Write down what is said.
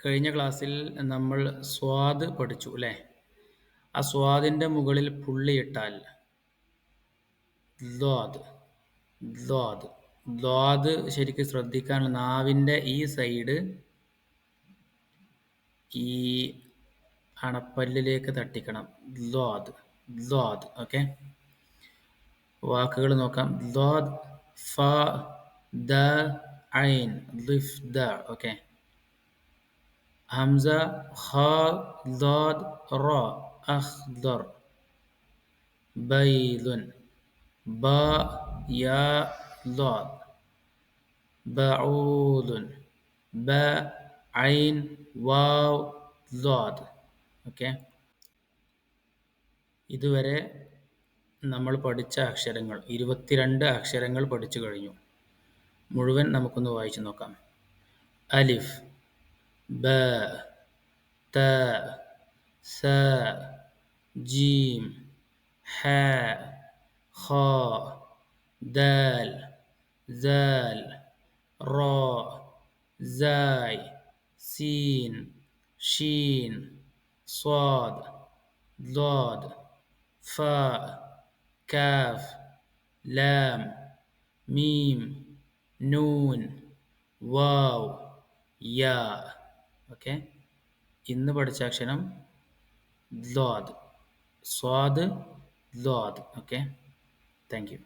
കഴിഞ്ഞ ക്ലാസ്സിൽ നമ്മൾ സ്വാദ് പഠിച്ചു അല്ലേ? ആ സ്വാദിൻ്റെ മുകളിൽ പുള്ളിയിട്ടാൽ ദ്വാദ് ദ്വാദ് ദ്വാദ് ശരിക്കും ശ്രദ്ധിക്കാനുള്ള നാവിൻ്റെ ഈ സൈഡ് ഈ അണപ്പല്ലിലേക്ക് തട്ടിക്കണം. ദ്വാദ് ദ്വാദ്. ഓക്കെ, വാക്കുകൾ നോക്കാം. ദ്വാദ്, ഫ, ദ, ഐൻ, ലിഫ്, ദ. ഓക്കെ, ഹംസ, ഖ, ദ്വാദ്, റ, അഖ്ദർ, ബൈദുൻ, ബ, യാ, ദ്വാദ്, ബഊദുൻ, ബ, ഐൻ, വാവ്, ദ്വാദ്. ഓക്കെ, ഇതുവരെ നമ്മൾ പഠിച്ച അക്ഷരങ്ങൾ 22 അക്ഷരങ്ങൾ പഠിച്ചു കഴിഞ്ഞു. മുഴുവൻ നമുക്കൊന്ന് വായിച്ചു നോക്കാം. അലിഫ്, ബ, ത, സ, ജീം, ഹ, ഖ, ദാൽ, സാൽ, റ, സായ്, സീൻ, ഷീൻ, സ്വാദ്, ضاد, ഫ, കാഫ്, ലാം, മീം, നൂൻ, വാവ്, യാ. ഓക്കെ, ഇന്ന് പഠിച്ച അക്ഷരം ദ്വാദ്, സ്വാദ്, ദ്വാദ്. Okay, thank you.